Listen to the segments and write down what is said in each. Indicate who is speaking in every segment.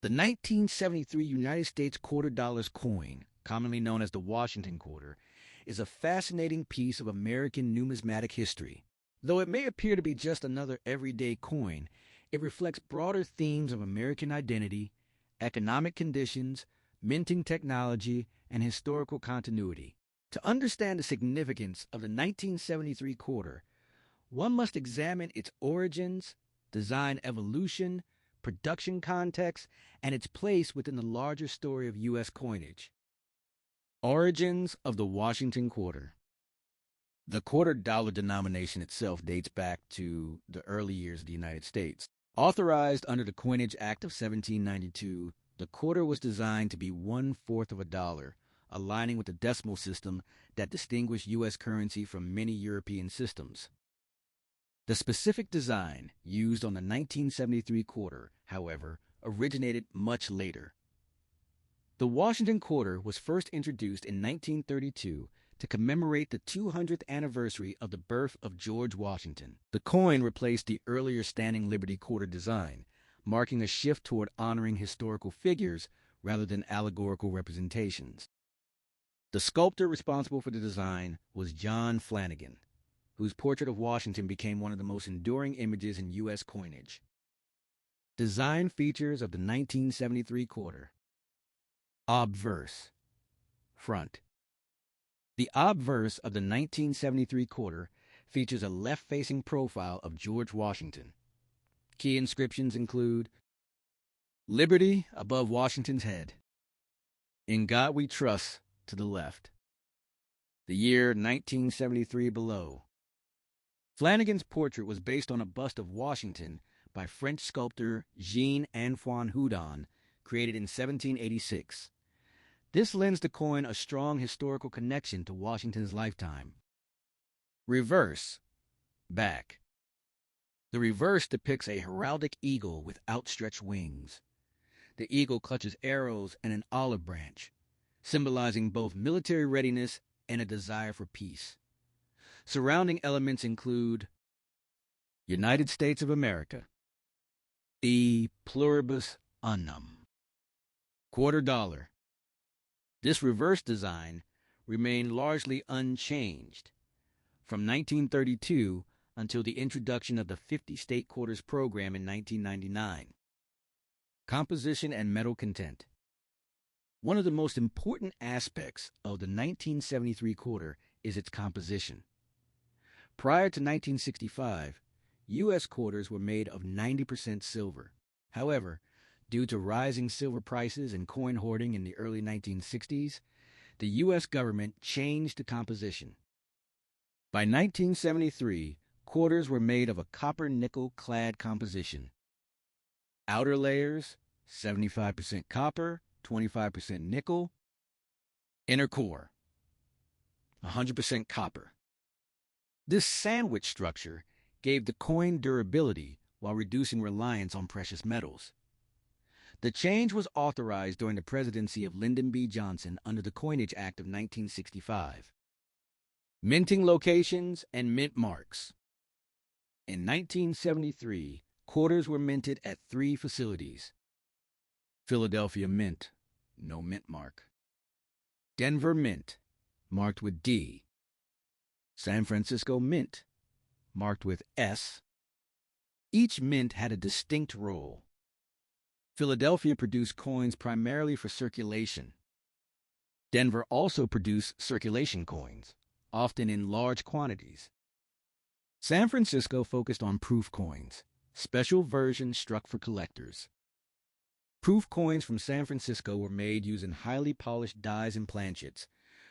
Speaker 1: The 1973 United States quarter dollars coin, commonly known as the Washington quarter, is a fascinating piece of American numismatic history. Though it may appear to be just another everyday coin, it reflects broader themes of American identity, economic conditions, minting technology, and historical continuity. To understand the significance of the 1973 quarter, one must examine its origins, design evolution, production context, and its place within the larger story of U.S. coinage. Origins of the Washington quarter. The quarter dollar denomination itself dates back to the early years of the United States. Authorized under the Coinage Act of 1792, the quarter was designed to be 1/4 of a dollar, aligning with the decimal system that distinguished U.S. currency from many European systems. The specific design used on the 1973 quarter, however, originated much later. The Washington quarter was first introduced in 1932 to commemorate the 200th anniversary of the birth of George Washington. The coin replaced the earlier Standing Liberty quarter design, marking a shift toward honoring historical figures rather than allegorical representations. The sculptor responsible for the design was John Flanagan, whose portrait of Washington became one of the most enduring images in U.S. coinage. Design features of the 1973 quarter. Obverse. Front. The obverse of the 1973 quarter features a left-facing profile of George Washington. Key inscriptions include Liberty above Washington's head. In God We Trust to the left. The year 1973 below. Flanagan's portrait was based on a bust of Washington by French sculptor Jean-Antoine Houdon, created in 1786. This lends the coin a strong historical connection to Washington's lifetime. Reverse. Back. The reverse depicts a heraldic eagle with outstretched wings. The eagle clutches arrows and an olive branch, symbolizing both military readiness and a desire for peace. Surrounding elements include United States of America, E pluribus unum, quarter dollar. This reverse design remained largely unchanged from 1932 until the introduction of the 50-state quarters program in 1999. Composition and metal content. One of the most important aspects of the 1973 quarter is its composition. Prior to 1965, U.S. quarters were made of 90% silver. However, due to rising silver prices and coin hoarding in the early 1960s, the U.S. government changed the composition. By 1973, quarters were made of a copper-nickel clad composition. Outer layers, 75% copper, 25% nickel. Inner core, 100% copper. This sandwich structure gave the coin durability while reducing reliance on precious metals. The change was authorized during the presidency of Lyndon B. Johnson under the Coinage Act of 1965. Minting locations and mint marks. In 1973, quarters were minted at 3 facilities. Philadelphia Mint, no mint mark. Denver Mint, marked with D. San Francisco Mint, marked with S. Each mint had a distinct role. Philadelphia produced coins primarily for circulation. Denver also produced circulation coins, often in large quantities. San Francisco focused on proof coins, special versions struck for collectors. Proof coins from San Francisco were made using highly polished dies and planchets,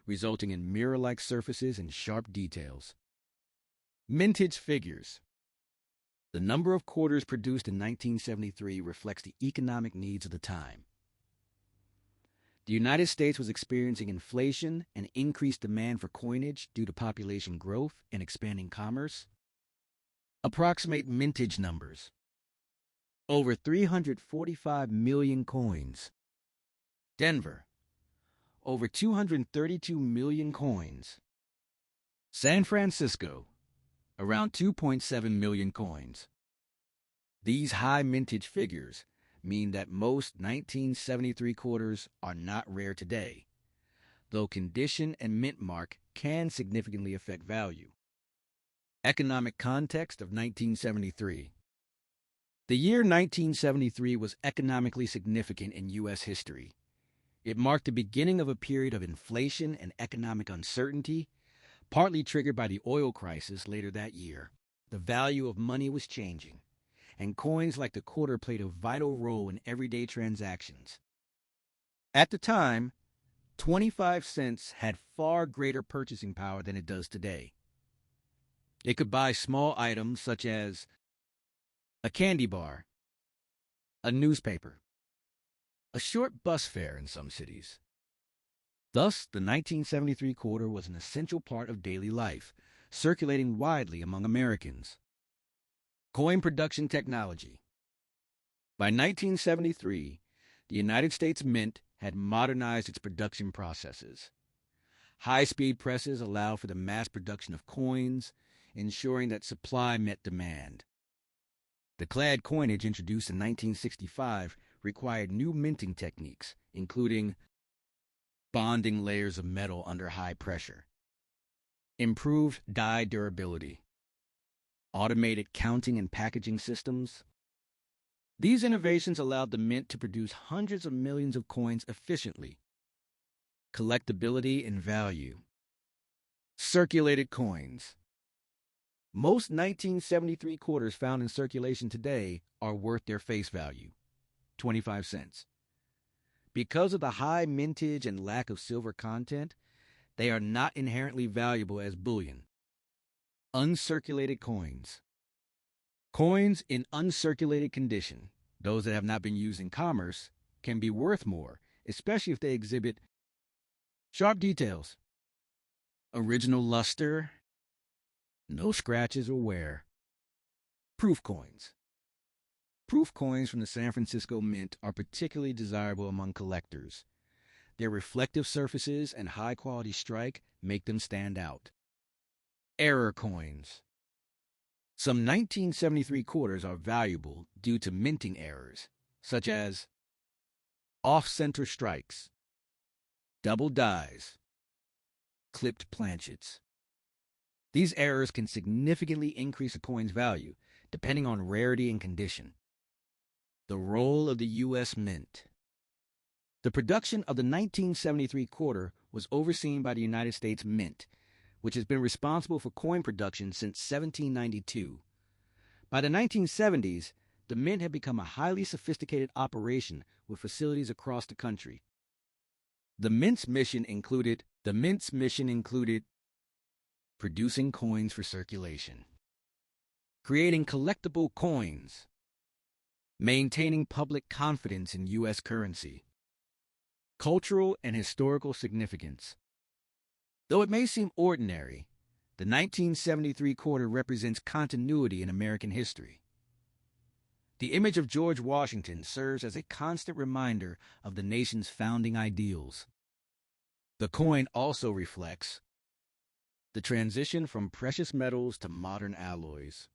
Speaker 1: resulting in mirror-like surfaces and sharp details. Mintage figures. The number of quarters produced in 1973 reflects the economic needs of the time. The United States was experiencing inflation and increased demand for coinage due to population growth and expanding commerce. Approximate mintage numbers. Over 345 million coins. Denver. Over 232 million coins. San Francisco. Around 2.7 million coins. These high mintage figures mean that most 1973 quarters are not rare today, though condition and mint mark can significantly affect value. Economic context of 1973. The year 1973 was economically significant in U.S. history. It marked the beginning of a period of inflation and economic uncertainty, partly triggered by the oil crisis later that year. The value of money was changing, and coins like the quarter played a vital role in everyday transactions. At the time, 25 cents had far greater purchasing power than it does today. It could buy small items such as a candy bar, a newspaper, a short bus fare in some cities. Thus, the 1973 quarter was an essential part of daily life, circulating widely among Americans. Coin production technology. By 1973, the United States Mint had modernized its production processes. High-speed presses allowed for the mass production of coins, ensuring that supply met demand. The clad coinage introduced in 1965 required new minting techniques, including bonding layers of metal under high pressure, improved die durability, automated counting and packaging systems. These innovations allowed the mint to produce hundreds of millions of coins efficiently. Collectability and value. Circulated coins. Most 1973 quarters found in circulation today are worth their face value, 25 cents. Because of the high mintage and lack of silver content, they are not inherently valuable as bullion. Uncirculated coins. Coins in uncirculated condition, those that have not been used in commerce, can be worth more, especially if they exhibit sharp details, original luster, no scratches or wear. Proof coins. Proof coins from the San Francisco Mint are particularly desirable among collectors. Their reflective surfaces and high-quality strike make them stand out. Error coins. Some 1973 quarters are valuable due to minting errors, such as off-center strikes, double dies, clipped planchets. These errors can significantly increase a coin's value, depending on rarity and condition. The role of the U.S. Mint. The production of the 1973 quarter was overseen by the United States Mint, which has been responsible for coin production since 1792. By the 1970s, the Mint had become a highly sophisticated operation with facilities across the country. The Mint's mission included producing coins for circulation, creating collectible coins, maintaining public confidence in U.S. currency, cultural and historical significance. Though it may seem ordinary, the 1973 quarter represents continuity in American history. The image of George Washington serves as a constant reminder of the nation's founding ideals. The coin also reflects the transition from precious metals to modern alloys,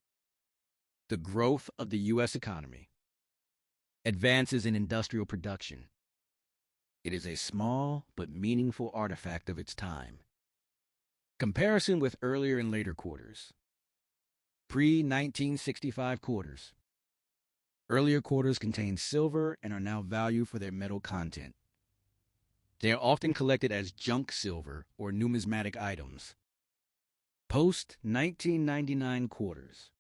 Speaker 1: the growth of the U.S. economy, advances in industrial production. It is a small but meaningful artifact of its time. Comparison with earlier and later quarters. Pre-1965 quarters. Earlier quarters contained silver and are now valued for their metal content. They are often collected as junk silver or numismatic items. Post-1999 quarters.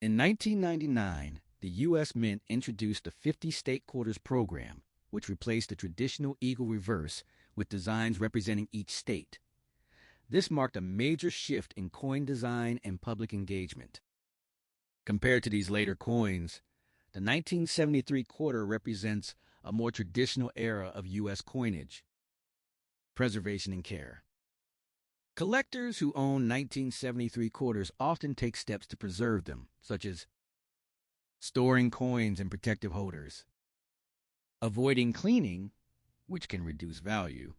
Speaker 1: In 1999, the U.S. Mint introduced the 50 state quarters program, which replaced the traditional eagle reverse with designs representing each state. This marked a major shift in coin design and public engagement. Compared to these later coins, the 1973 quarter represents a more traditional era of U.S. coinage. Preservation and care. Collectors who own 1973 quarters often take steps to preserve them, such as storing coins in protective holders, avoiding cleaning, which can reduce value,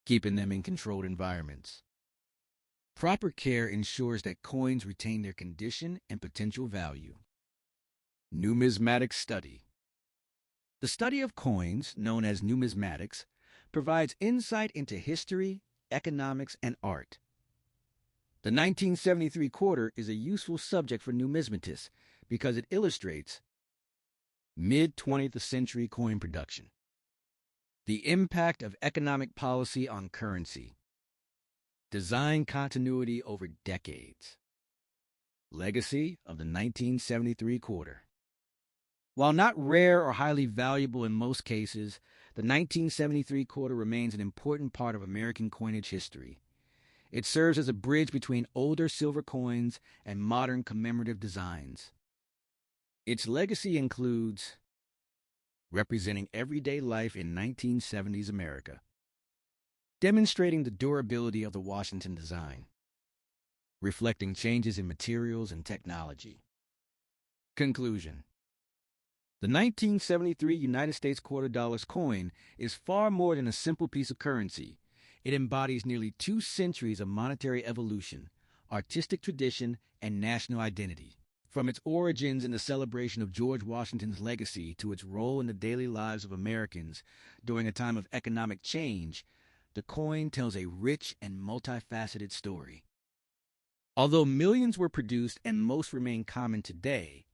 Speaker 1: keeping them in controlled environments. Proper care ensures that coins retain their condition and potential value. Numismatic study. The study of coins, known as numismatics, provides insight into history, economics, and art. The 1973 quarter is a useful subject for numismatists because it illustrates mid-20th century coin production, the impact of economic policy on currency, design continuity over decades, legacy of the 1973 quarter. While not rare or highly valuable in most cases, the 1973 quarter remains an important part of American coinage history. It serves as a bridge between older silver coins and modern commemorative designs. Its legacy includes representing everyday life in 1970s America, demonstrating the durability of the Washington design, reflecting changes in materials and technology. Conclusion. The 1973 United States quarter dollars coin is far more than a simple piece of currency. It embodies nearly 2 centuries of monetary evolution, artistic tradition, and national identity. From its origins in the celebration of George Washington's legacy to its role in the daily lives of Americans during a time of economic change, the coin tells a rich and multifaceted story. Although millions were produced and most remain common today,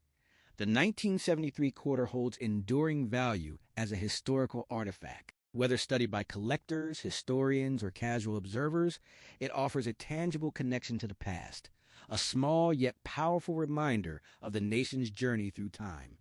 Speaker 1: the 1973 quarter holds enduring value as a historical artifact. Whether studied by collectors, historians, or casual observers, it offers a tangible connection to the past, a small yet powerful reminder of the nation's journey through time.